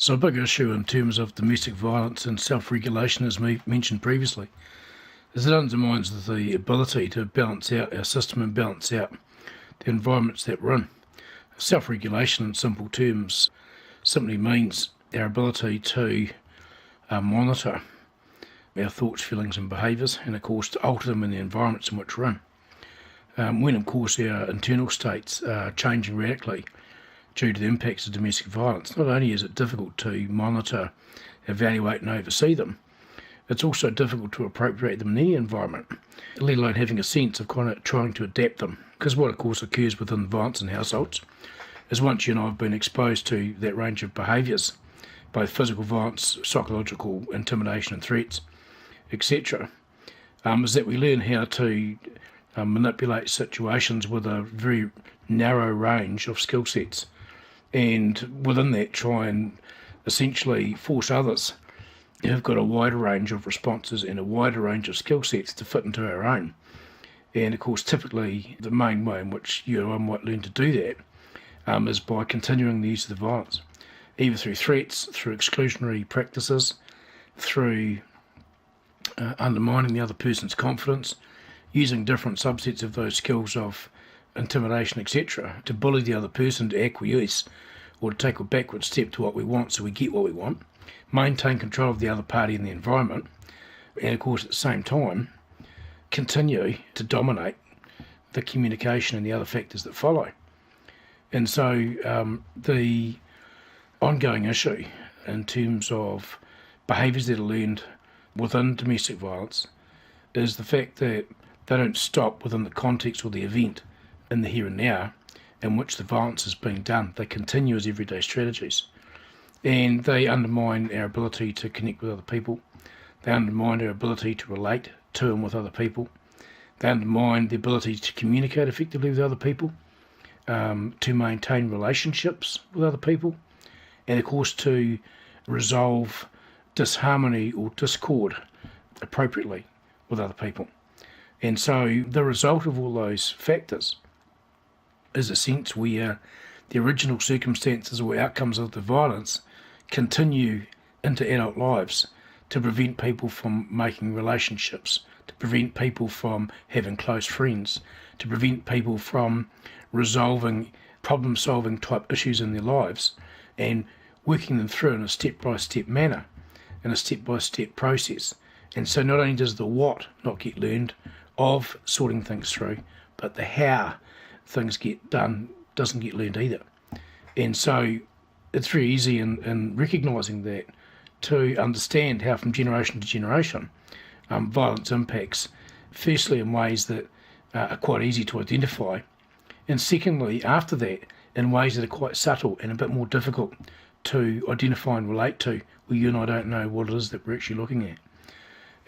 So a big issue in terms of domestic violence and self-regulation, as we mentioned previously, is it undermines the ability to balance out our system and balance out the environments that we're in. Self-regulation, in simple terms, simply means our ability to monitor our thoughts, feelings and behaviours, and of course to alter them in the environments in which we're in. When of course our internal states are changing radically due to the impacts of domestic violence, not only is it difficult to monitor, evaluate and oversee them, it's also difficult to appropriate them in any environment, let alone having a sense of kind of trying to adapt them. Because what of course occurs within violence in households is once you and I have been exposed to that range of behaviours, both physical violence, psychological intimidation and threats, etc., is that we learn how to manipulate situations with a very narrow range of skill sets, and within that try and essentially force others who've got a wider range of responses and a wider range of skill sets to fit into our own. And of course typically the main way in which you and I might learn to do that is by continuing the use of the violence, either through threats, through exclusionary practices, through undermining the other person's confidence, using different subsets of those skills of intimidation, etc., to bully the other person to acquiesce or to take a backward step to what we want so we get what we want, maintain control of the other party in the environment, and of course at the same time continue to dominate the communication and the other factors that follow. And so the ongoing issue in terms of behaviours that are learned within domestic violence is the fact that they don't stop within the context or the event in the here and now in which the violence is being done. They continue as everyday strategies, and they undermine our ability to connect with other people. They undermine our ability to relate to and with other people. They undermine the ability to communicate effectively with other people, to maintain relationships with other people, and of course to resolve disharmony or discord appropriately with other people. And so the result of all those factors is a sense where the original circumstances or outcomes of the violence continue into adult lives to prevent people from making relationships, to prevent people from having close friends, to prevent people from resolving problem-solving type issues in their lives and working them through in a step-by-step manner, in a step-by-step process. And so not only does the what not get learned of sorting things through, but the how things get done doesn't get learned either. And so it's very easy in recognising that to understand how from generation to generation violence impacts, firstly in ways that are quite easy to identify, and secondly after that in ways that are quite subtle and a bit more difficult to identify and relate to, where you and I don't know what it is that we're actually looking at.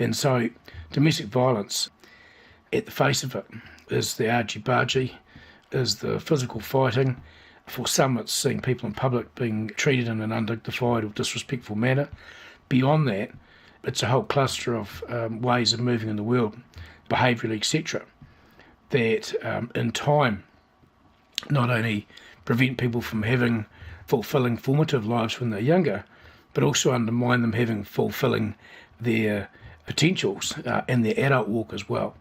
And so domestic violence, at the face of it, is the argy-bargy, is the physical fighting. For some it's seeing people in public being treated in an undignified or disrespectful manner. Beyond that, it's a whole cluster of ways of moving in the world, behavioural, etc., that in time not only prevent people from having fulfilling formative lives when they're younger, but also undermine them having fulfilling their potentials in their adult walk as well.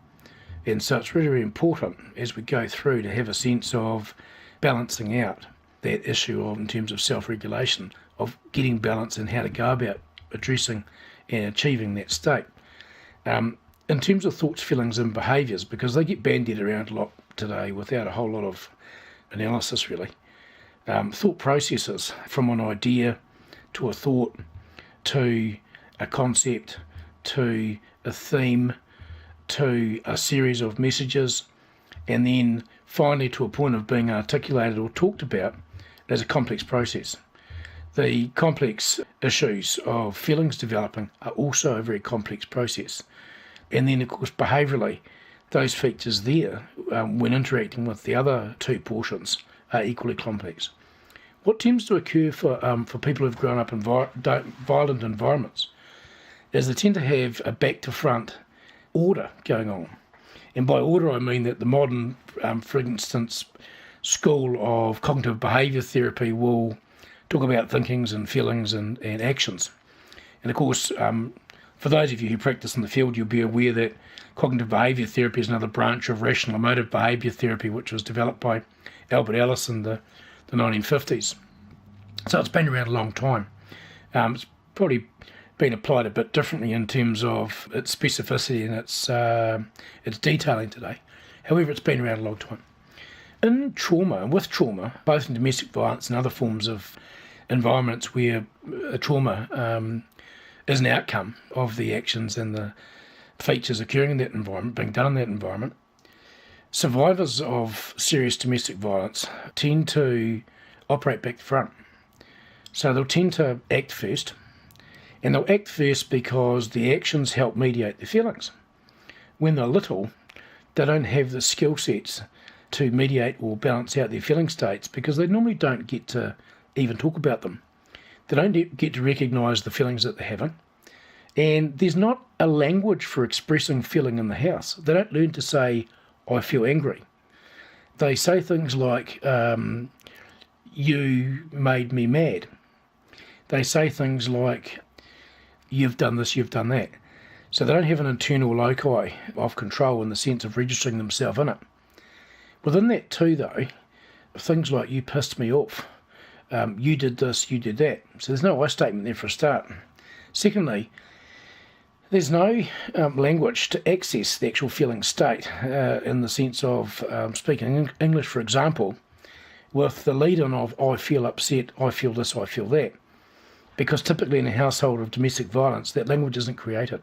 And so it's really, really important as we go through to have a sense of balancing out that issue of, in terms of self-regulation, of getting balance and how to go about addressing and achieving that state. In terms of thoughts, feelings and behaviours, because they get bandied around a lot today without a whole lot of analysis really. Thought processes, from an idea to a thought to a concept to a theme to a series of messages, and then finally to a point of being articulated or talked about, as a complex process. The complex issues of feelings developing are also a very complex process. And then of course behaviourally, those features there, when interacting with the other two portions, are equally complex. What tends to occur for people who've grown up in violent environments is they tend to have a back to front order going on. And by order I mean that the modern, for instance, school of cognitive behaviour therapy will talk about thinkings and feelings and actions. And of course, for those of you who practice in the field, you'll be aware that cognitive behaviour therapy is another branch of rational emotive behaviour therapy, which was developed by Albert Ellis in the 1950s. So it's been around a long time. It's probably been applied a bit differently in terms of its specificity and its detailing today. However, it's been around a long time. In trauma, and with trauma, both in domestic violence and other forms of environments where a trauma is an outcome of the actions and the features occurring in that environment, being done in that environment, survivors of serious domestic violence tend to operate back to front. So they'll tend to act first, and they'll act first because the actions help mediate their feelings. When they're little, they don't have the skill sets to mediate or balance out their feeling states because they normally don't get to even talk about them. They don't get to recognise the feelings that they're having. And there's not a language for expressing feeling in the house. They don't learn to say, I feel angry. They say things like, you made me mad. They say things like, you've done this, you've done that. So they don't have an internal loci of control in the sense of registering themselves in it. Within that too, though, things like, you pissed me off, you did this, you did that. So there's no I statement there for a start. Secondly, there's no language to access the actual feeling state in the sense of speaking English, for example, with the lead-in of I feel upset, I feel this, I feel that. Because typically in a household of domestic violence, that language isn't created.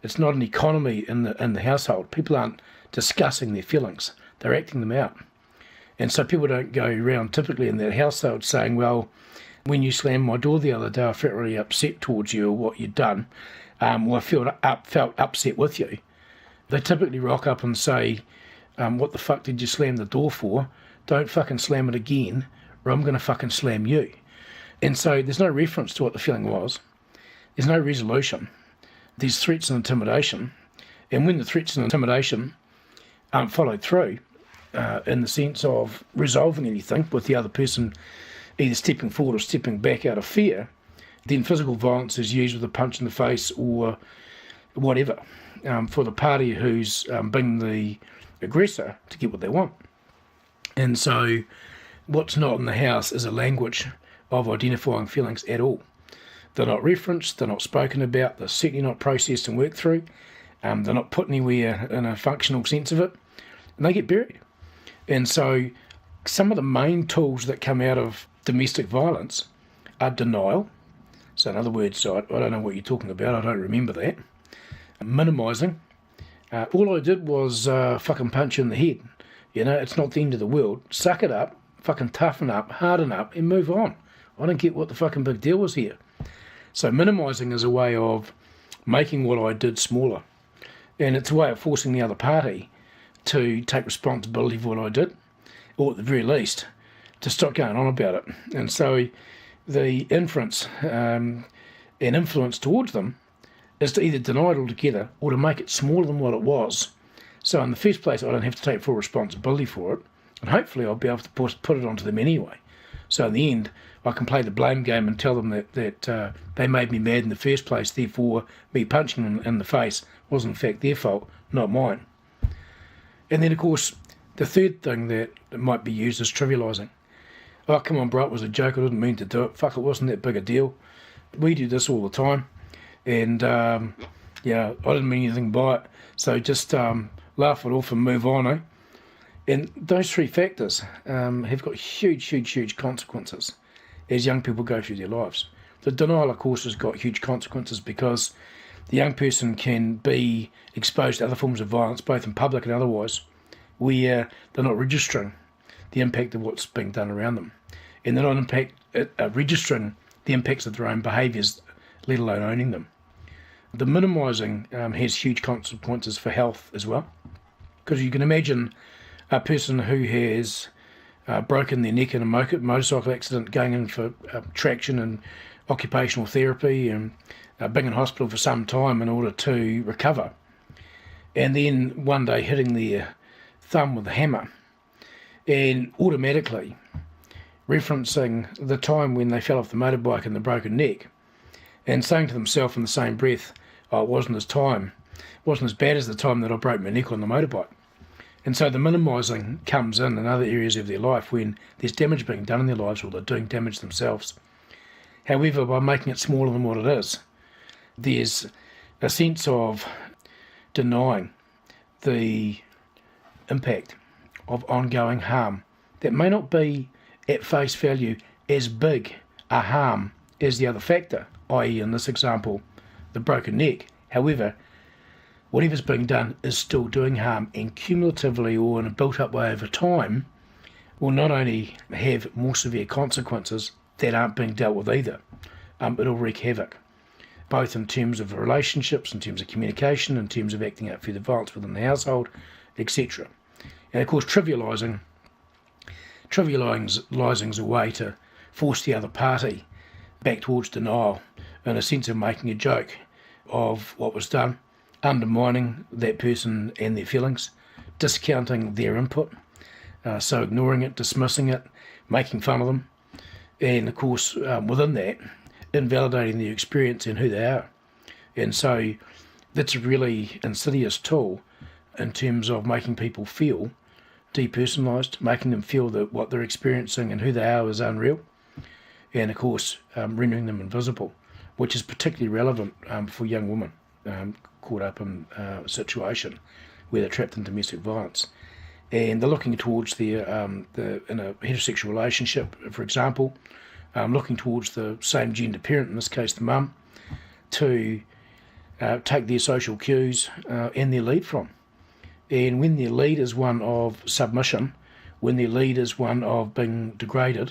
It's not an economy in the household. People aren't discussing their feelings. They're acting them out. And so people don't go around typically in that household saying, well, when you slammed my door the other day, I felt really upset towards you or what you'd done. Or I felt upset with you. They typically rock up and say, what the fuck did you slam the door for? Don't fucking slam it again, or I'm going to fucking slam you. And so there's no reference to what the feeling was. There's no resolution. There's threats and intimidation. And when the threats and intimidation aren't followed through, in the sense of resolving anything with the other person either stepping forward or stepping back out of fear, then physical violence is used with a punch in the face or whatever for the party who's being the aggressor to get what they want. And so what's not in the house is a language of identifying feelings at all. They're not referenced, they're not spoken about, they're certainly not processed and worked through, they're not put anywhere in a functional sense of it, and they get buried. And so some of the main tools that come out of domestic violence are denial. So in other words, I don't know what you're talking about, I don't remember that. Minimising. All I did was fucking punch you in the head. You know, it's not the end of the world. Suck it up, fucking toughen up, harden up, and move on. I don't get what the fucking big deal was here. So minimising is a way of making what I did smaller. And it's a way of forcing the other party to take responsibility for what I did, or at the very least, to stop going on about it. And so the inference and influence towards them is to either deny it altogether or to make it smaller than what it was. So in the first place, I don't have to take full responsibility for it, and hopefully I'll be able to put it onto them anyway. So in the end, I can play the blame game and tell them that they made me mad in the first place, therefore me punching them in the face was in fact their fault, not mine. And then, of course, the third thing that might be used is trivialising. Oh, come on, bro, it was a joke, I didn't mean to do it. Fuck, it wasn't that big a deal. We do this all the time. And, yeah, I didn't mean anything by it. So just laugh it off and move on, eh? And those three factors have got huge consequences as young people go through their lives. The denial, of course, has got huge consequences because the young person can be exposed to other forms of violence, both in public and otherwise, where they're not registering the impact of what's being done around them. And they're not registering the impacts of their own behaviours, let alone owning them. The minimising has huge consequences for health as well, because you can imagine a person who has broken their neck in a motorcycle accident going in for traction and occupational therapy and being in hospital for some time in order to recover, and then one day hitting their thumb with a hammer and automatically referencing the time when they fell off the motorbike and the broken neck, and saying to themselves in the same breath, oh, it wasn't as bad as the time that I broke my neck on the motorbike. And so the minimising comes in other areas of their life when there's damage being done in their lives or they're doing damage themselves. However, by making it smaller than what it is, there's a sense of denying the impact of ongoing harm that may not be at face value as big a harm as the other factor, i.e. in this example, the broken neck. However, whatever's being done is still doing harm, and cumulatively or in a built-up way over time will not only have more severe consequences that aren't being dealt with either, it'll wreak havoc, both in terms of relationships, in terms of communication, in terms of acting out further violence within the household, etc. And of course, trivialising's a way to force the other party back towards denial in a sense of making a joke of what was done, undermining that person and their feelings, discounting their input, so ignoring it, dismissing it, making fun of them, and of course within that, invalidating their experience and who they are. And so that's a really insidious tool in terms of making people feel depersonalised, making them feel that what they're experiencing and who they are is unreal, and of course rendering them invisible, which is particularly relevant for young women caught up in a situation where they're trapped in domestic violence, and they're looking towards in a heterosexual relationship, for example, looking towards the same gender parent, in this case the mum, to take their social cues and their lead from. And when their lead is one of submission, when their lead is one of being degraded,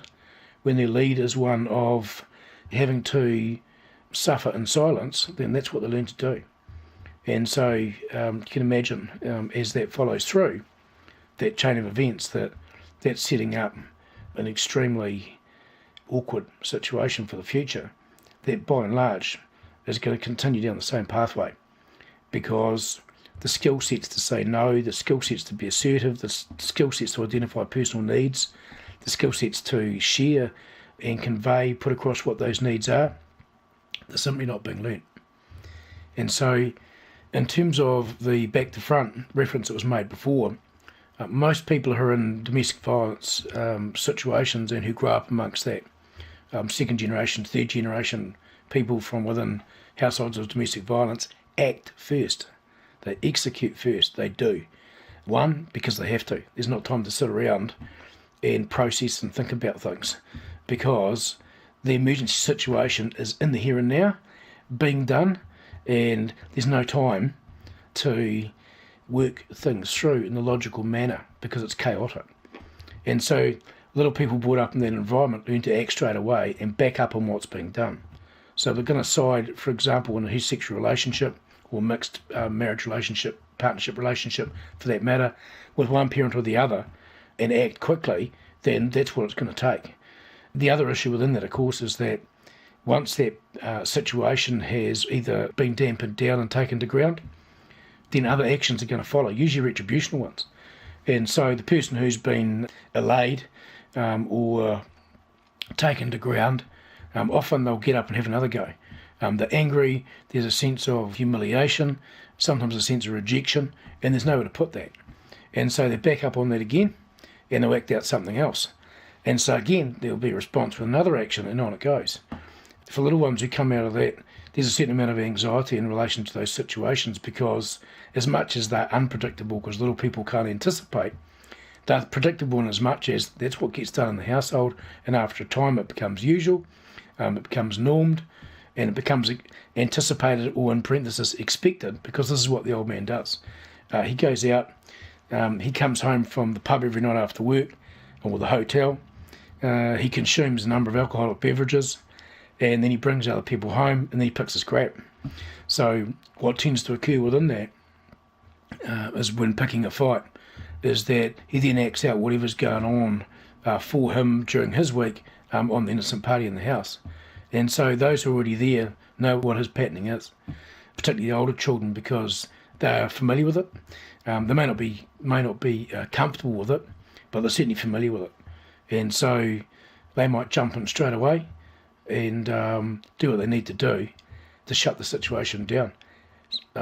when their lead is one of having to suffer in silence, then that's what they learn to do. And so you can imagine as that follows through, that chain of events, that's setting up an extremely awkward situation for the future that by and large is going to continue down the same pathway, because the skill sets to say no, the skill sets to be assertive, the skill sets to identify personal needs, the skill sets to share and convey, put across what those needs are, they're simply not being learnt. And so in terms of the back to front reference that was made before, most people who are in domestic violence situations and who grow up amongst that, second generation, third generation people from within households of domestic violence, act first. They execute first, they do. One, because they have to. There's not time to sit around and process and think about things, because the emergency situation is in the here and now, being done, and there's no time to work things through in a logical manner because it's chaotic. And so little people brought up in that environment learn to act straight away and back up on what's being done. So they're going to side, for example, in a heterosexual relationship or mixed marriage relationship, partnership relationship for that matter, with one parent or the other, and act quickly, then that's what it's going to take. The other issue within that, of course, is that once that situation has either been dampened down and taken to ground, then other actions are going to follow, usually retributional ones. And so the person who's been allayed or taken to ground, often they'll get up and have another go. They're angry, there's a sense of humiliation, sometimes a sense of rejection, and there's nowhere to put that. And so they back up on that again, and they'll act out something else. And so again, there'll be a response with another action, and on it goes. For little ones who come out of that, there's a certain amount of anxiety in relation to those situations, because as much as they're unpredictable, because little people can't anticipate, they're predictable in as much as that's what gets done in the household, and after a time it becomes usual, it becomes normed, and it becomes anticipated, or in parenthesis expected, because this is what the old man does. He goes out, he comes home from the pub every night after work, or the hotel, he consumes a number of alcoholic beverages, and then he brings other people home, and then he picks his crap. So what tends to occur within that is when picking a fight, is that he then acts out whatever's going on for him during his week on the innocent party in the house. And so those who are already there know what his patterning is, particularly the older children, because they are familiar with it. They may not be comfortable with it, but they're certainly familiar with it. And so they might jump in straight away and do what they need to do to shut the situation down.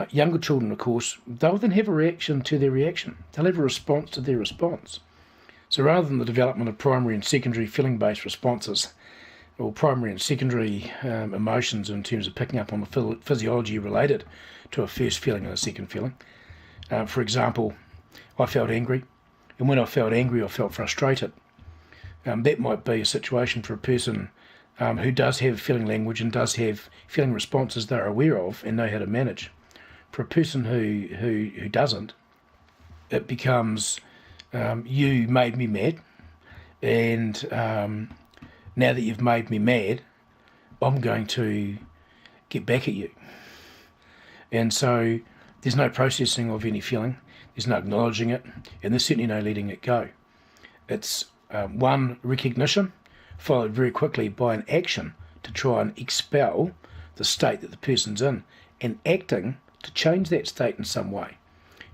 Younger children, of course, they'll then have a reaction to their reaction. They'll have a response to their response. So rather than the development of primary and secondary feeling-based responses, or primary and secondary emotions in terms of picking up on the physiology related to a first feeling and a second feeling. For example, I felt angry, and when I felt angry, I felt frustrated. That might be a situation for a person who does have feeling language and does have feeling responses they're aware of and know how to manage. For a person who doesn't, it becomes, you made me mad, and now that you've made me mad, I'm going to get back at you. And so there's no processing of any feeling, there's no acknowledging it, and there's certainly no letting it go. It's one, recognition, followed very quickly by an action to try and expel the state that the person's in, and acting to change that state in some way.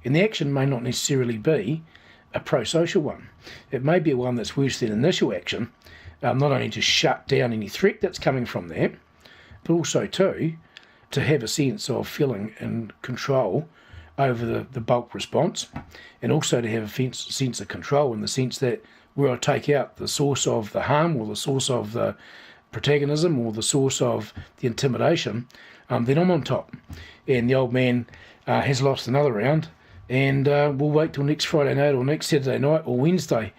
And the action may not necessarily be a pro-social one. It may be one that's worse than initial action, not only to shut down any threat that's coming from that, but also to have a sense of feeling and control over the bulk response, and also to have a sense of control in the sense that where I take out the source of the harm or the source of the protagonism or the source of the intimidation, then I'm on top. And the old man has lost another round, and we'll wait till next Friday night or next Saturday night or Wednesday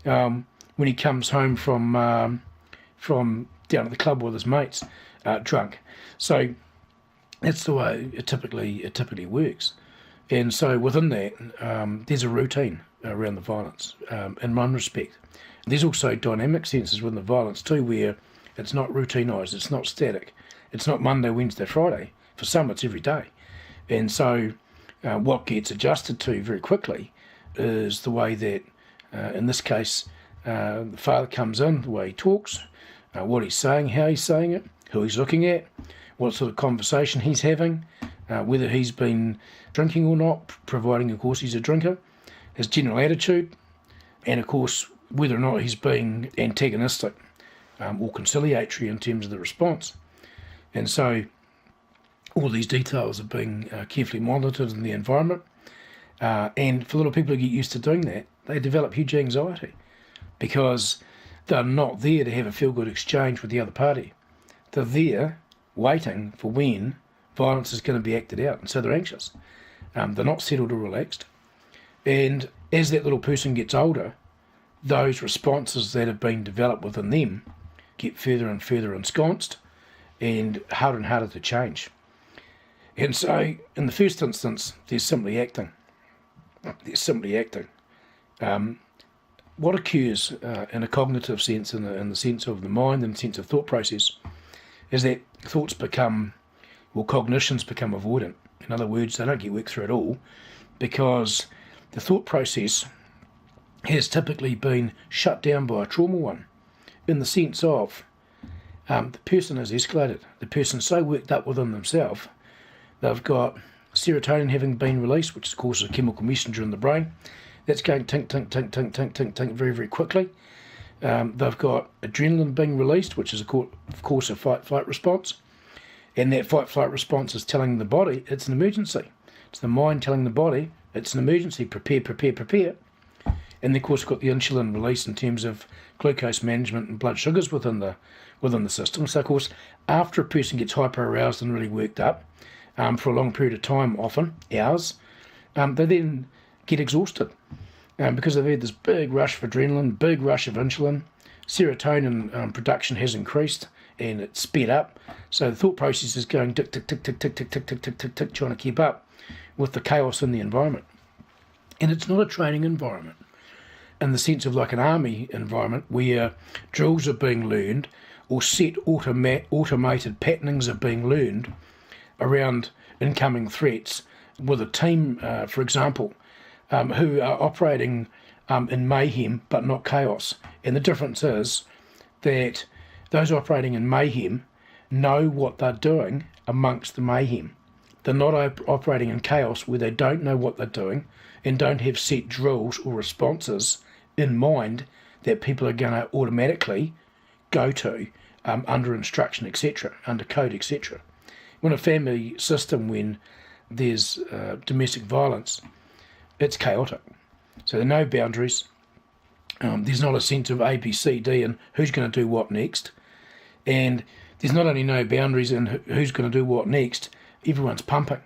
when he comes home from down at the club with his mates, drunk. So that's the way it typically works. And so within that, there's a routine around the violence in one respect. There's also dynamic senses within the violence too, where it's not routinized, it's not static, it's not Monday, Wednesday, Friday. For some, it's every day. And so what gets adjusted to very quickly is the way that, in this case, the father comes in, the way he talks, what he's saying, how he's saying it, who he's looking at, what sort of conversation he's having, whether he's been drinking or not, providing, of course, he's a drinker, his general attitude, and, of course, whether or not he's being antagonistic or conciliatory in terms of the response. And so all these details are being carefully monitored in the environment. And for little people who get used to doing that, they develop huge anxiety because they're not there to have a feel-good exchange with the other party. They're there waiting for when violence is going to be acted out, and so they're anxious. They're not settled or relaxed. And as that little person gets older, those responses that have been developed within them get further and further ensconced and harder to change. And so, in the first instance, there's simply acting. What occurs in a cognitive sense, in the sense of the mind and the sense of thought process, is that thoughts become, or cognitions become avoidant. In other words, they don't get worked through at all because the thought process has typically been shut down by a trauma one, in the sense of the person has escalated. The person's so worked up within themselves, they've got serotonin having been released, which of course is a chemical messenger in the brain. That's going tink, tink, tink, tink, tink, tink, tink very, very quickly. They've got adrenaline being released, which is of course a fight-flight response. And that fight-flight response is telling the body it's an emergency. It's the mind telling the body it's an emergency, prepare, prepare, prepare. And of course we've got the insulin release in terms of glucose management and blood sugars within the system. So of course, after a person gets hyper-aroused and really worked up for a long period of time, often hours, they then get exhausted because they've had this big rush of adrenaline, big rush of insulin. Serotonin production has increased and it's sped up. So the thought process is going tick, tick, tick, tick, tick, tick, tick, tick, tick, tick, tick, trying to keep up with the chaos in the environment. And it's not a training environment in the sense of like an army environment where drills are being learned or set automated patternings are being learned around incoming threats with a team, for example, who are operating in mayhem but not chaos. And the difference is that those operating in mayhem know what they're doing amongst the mayhem. They're not operating in chaos where they don't know what they're doing and don't have set drills or responses in mind that people are going to automatically go to under instruction, etc., under code, etc. In a family system, when there's domestic violence, it's chaotic. So there are no boundaries. There's not a sense of A, B, C, D and who's going to do what next. And there's not only no boundaries in who's going to do what next, everyone's pumping.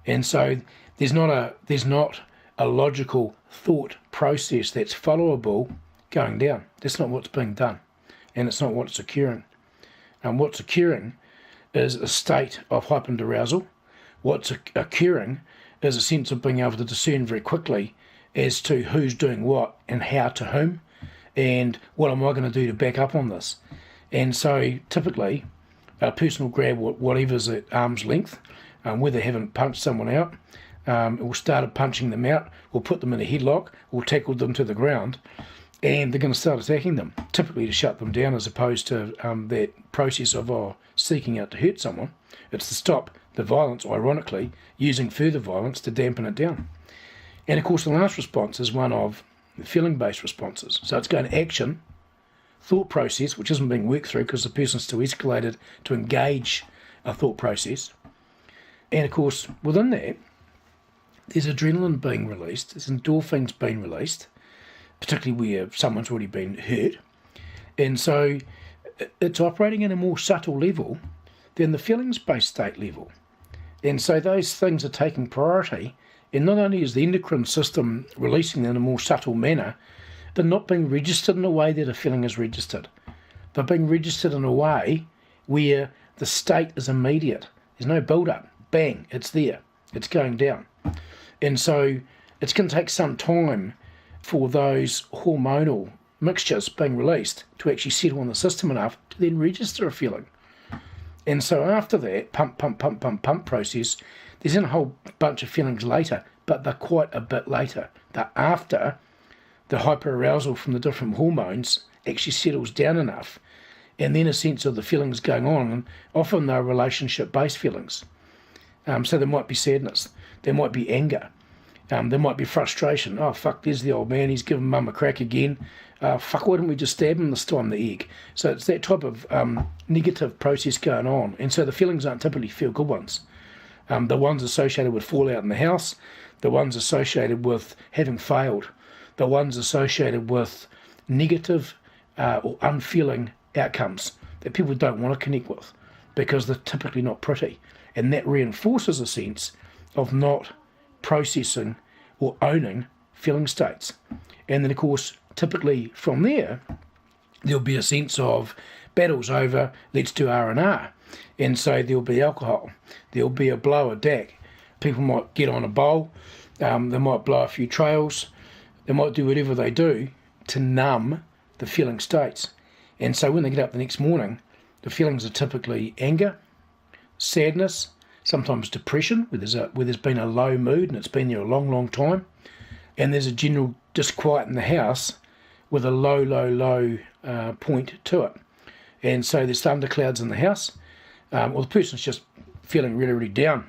And so there's not a logical thought process that's followable going down. That's not what's being done. And it's not what's occurring. And what's occurring is a state of heightened arousal. What's occurring is a sense of being able to discern very quickly as to who's doing what and how to whom, and what am I going to do to back up on this. And so typically a person will grab whatever's at arm's length, where they haven't punched someone out, or started punching them out, or put them in a headlock, or tackled them to the ground, and they're going to start attacking them, typically to shut them down, as opposed to that process of seeking out to hurt someone. It's to stop the violence, ironically, using further violence to dampen it down. And of course the last response is one of feeling-based responses. So it's going to action, thought process, which isn't being worked through because the person's too escalated to engage a thought process. And of course within that, there's adrenaline being released, there's endorphins being released, particularly where someone's already been hurt. And so it's operating at a more subtle level than the feelings-based state level. And so those things are taking priority, and not only is the endocrine system releasing them in a more subtle manner, they're not being registered in a way that a feeling is registered. They're being registered in a way where the state is immediate. There's no build-up. Bang, it's there. It's going down. And so it's going to take some time for those hormonal mixtures being released to actually settle in the system enough to then register a feeling. And so after that pump process, there's in a whole bunch of feelings later, but they're quite a bit later. They're after the hyperarousal from the different hormones actually settles down enough, and then a sense of the feelings going on, and often they're relationship-based feelings. So there might be sadness, there might be anger, there might be frustration. Oh, fuck, there's the old man, he's giving mum a crack again. Fuck, why didn't we just stab him this time, the egg? So it's that type of negative process going on. And so the feelings aren't typically feel-good ones. The ones associated with fallout in the house, the ones associated with having failed, the ones associated with negative or unfeeling outcomes that people don't want to connect with because they're typically not pretty. And that reinforces a sense of not processing or owning feeling states. And then, of course, typically from there'll be a sense of battle's over, let's do R&R. And so there'll be alcohol, there'll be a blow, a dack. People might get on a bowl, they might blow a few trails, they might do whatever they do to numb the feeling states. And so when they get up the next morning, the feelings are typically anger, sadness, sometimes depression, where there's been a low mood and it's been there a long, long time. And there's a general disquiet in the house with a low point to it. And so there's thunderclouds in the house. Or the person's just feeling really, really down.